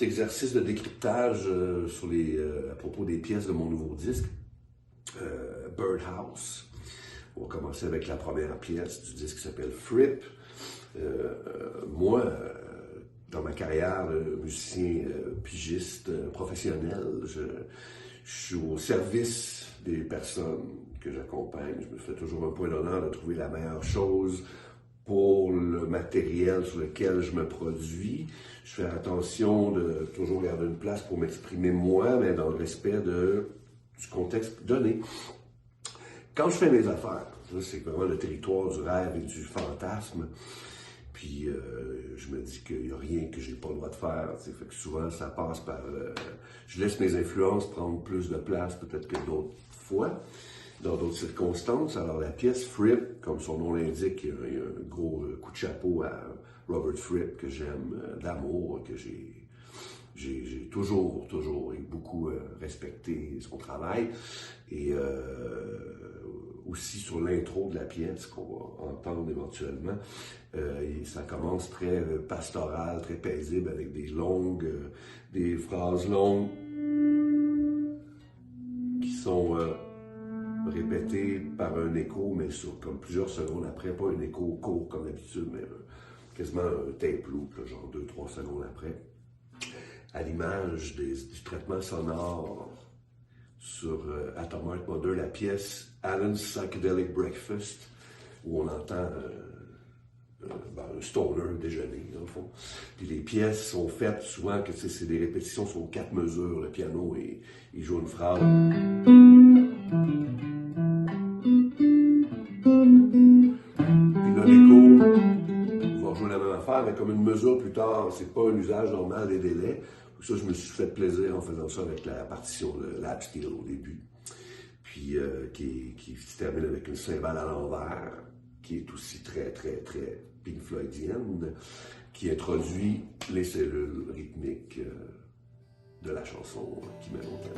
petit exercice de décryptage à propos des pièces de mon nouveau disque, Birdhouse. On va commencer avec la première pièce du disque qui s'appelle Fripp. Moi, dans ma carrière de musicien pigiste professionnel, je suis au service des personnes que j'accompagne. Je me fais toujours un point d'honneur de trouver la meilleure chose pour le matériel sur lequel je me produis. Je fais attention de toujours garder une place pour m'exprimer moi, mais dans le respect du contexte donné. Quand je fais mes affaires, c'est vraiment le territoire du rêve et du fantasme. Puis je me dis qu'il n'y a rien que j'ai pas le droit de faire. Fait que souvent, ça passe par... je laisse mes influences prendre plus de place peut-être que d'autres fois, dans d'autres circonstances. Alors la pièce Fripp, comme son nom l'indique, il y a un gros coup de chapeau à Robert Fripp que j'aime d'amour, que j'ai toujours et beaucoup respecté son travail. Et aussi sur l'intro de la pièce qu'on va entendre éventuellement, ça commence très pastoral, très paisible, avec des phrases longues qui sont répétées par un écho, mais sur comme plusieurs secondes après, pas un écho court comme d'habitude, mais quasiment un tape loop, là, genre 2-3 secondes après, à l'image du traitement sonore sur Atom Heart Mother, la pièce Alan's Psychedelic Breakfast, où on entend un stoner déjeuner, dans le fond. Puis les pièces sont faites souvent que c'est des répétitions sur 4 mesures. Le piano, il joue une phrase. Puis là, l'écho va jouer la même affaire, mais comme une mesure plus tard. C'est pas un usage normal des délais. Ça, je me suis fait plaisir en faisant ça avec la partition de Lap Steel au début. Puis qui se termine avec une cymbale à l'envers, qui est aussi très, très, très Pink Floydienne, qui introduit les cellules rythmiques de la chanson qui met longtemps.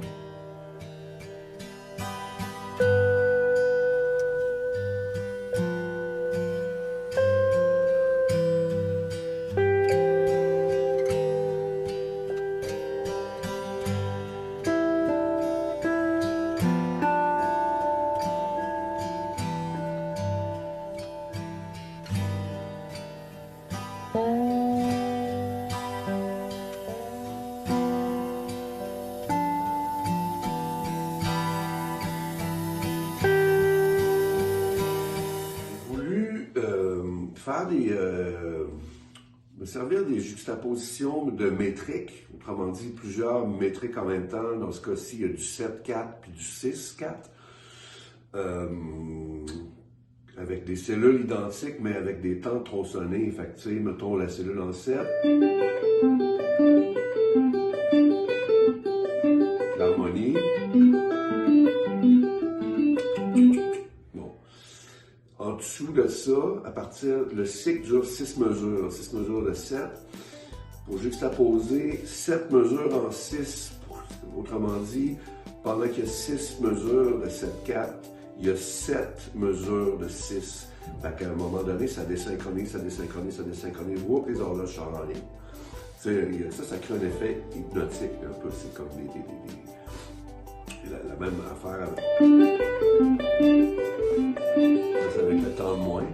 Me servir des juxtapositions de métriques, autrement dit plusieurs métriques en même temps. Dans ce cas-ci, il y a du 7-4 puis du 6-4, avec des cellules identiques mais avec des temps tronçonnés. Fait que, tu sais, mettons la cellule en 7, l'harmonie. En dessous de ça, à partir, le cycle dure 6 mesures de 7, pour juxtaposer 7 mesures en 6, autrement dit, pendant qu'il y a 6 mesures de 7-4, il y a 7 mesures de 6. Fait qu'à un moment donné, ça désynchronise, voire les horloges changent en ligne. Ça crée un effet hypnotique, un peu, c'est comme la même affaire avec le temps de moins.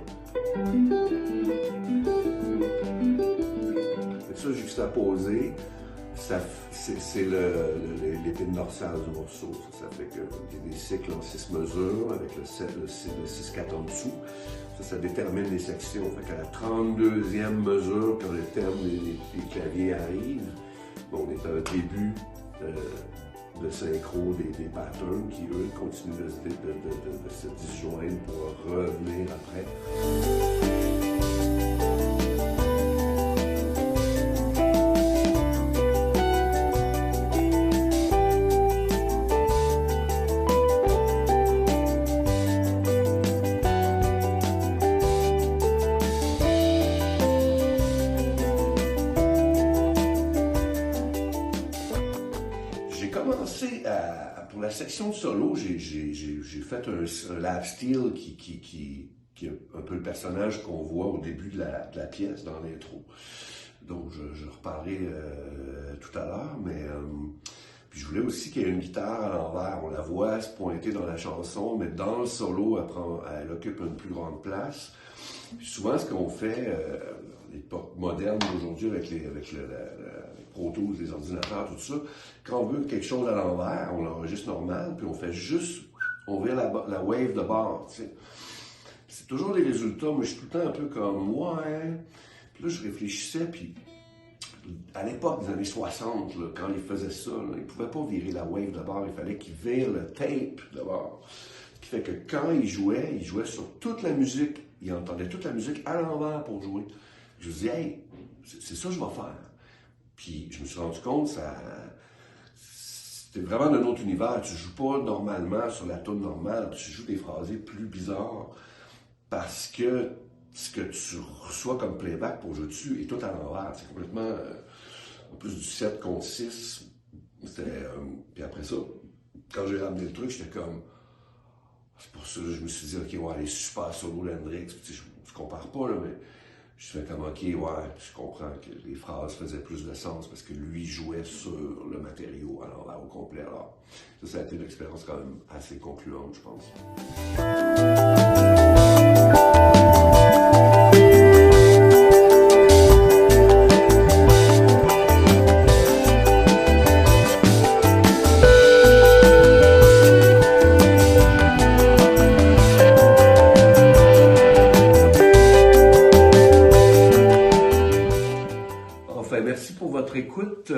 Et ça, juxtaposé, c'est l'épine dorsale du morceau. Ça fait qu'il y a des cycles en 6 mesures, avec le 6-4 en dessous. Ça détermine les sections. Fait qu'à la 32e mesure, quand le terme des claviers arrive, on est à un début de synchro des patterns qui, eux, continuent de se disjoindre pour revenir après. Pour la section de solo, j'ai fait un lap steel qui est un peu le personnage qu'on voit au début de la pièce, dans l'intro. dont je reparlerai tout à l'heure, mais puis je voulais aussi qu'il y ait une guitare à l'envers. On la voit se pointer dans la chanson, mais dans le solo, elle occupe une plus grande place. Puis souvent, ce qu'on fait, l'époque moderne d'aujourd'hui avec les Pro Tools, les ordinateurs, tout ça, quand on veut quelque chose à l'envers, on l'enregistre normal, puis on fait juste, on vire la wave de bord, tu sais. C'est toujours des résultats, mais je suis tout le temps un peu comme, ouais. Puis là, je réfléchissais, puis à l'époque des années 60, là, quand ils faisaient ça, là, ils ne pouvaient pas virer la wave de bord, il fallait qu'ils virent le tape de bord. Ce qui fait que quand ils jouaient sur toute la musique, ils entendaient toute la musique à l'envers pour jouer. Je me dis, hey, c'est ça que je vais faire. Puis je me suis rendu compte, c'était vraiment d'un autre univers. Tu ne joues pas normalement sur la toune normale, tu joues des phrasés plus bizarres parce que ce que tu reçois comme playback pour jouer dessus est tout à l'envers. C'est complètement, en plus du 7 contre 6. Puis après ça, quand j'ai ramené le truc, j'étais comme, c'est pour ça que je me suis dit, ok, ouais, les super solo d'Hendrix, je compare pas, là, mais je fais comme, ok, ouais, je comprends que les phrases faisaient plus de sens parce que lui jouait sur le matériau à l'envers au complet. Alors, ça a été une expérience quand même assez concluante, je pense. Enfin, merci pour votre écoute.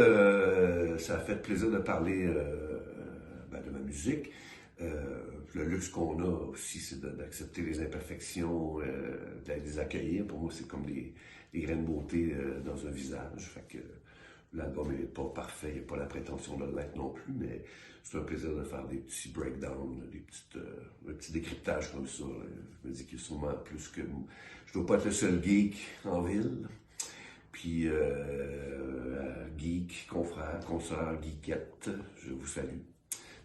Ça a fait plaisir de parler de ma musique. Le luxe qu'on a aussi, c'est d'accepter les imperfections, de les accueillir. Pour moi, c'est comme des graines de beauté dans un visage. Fait que l'album n'est pas parfait, il n'y a pas la prétention de l'être non plus, mais c'est un plaisir de faire des petits breakdowns, un petit décryptage comme ça. Je me dis qu'il y a sûrement plus que... Je ne dois pas être le seul geek en ville. Puis, geek, confrères, consoeurs, geekettes, je vous salue.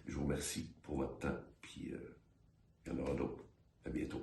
Je vous remercie pour votre temps. Puis, il y en aura d'autres. À bientôt.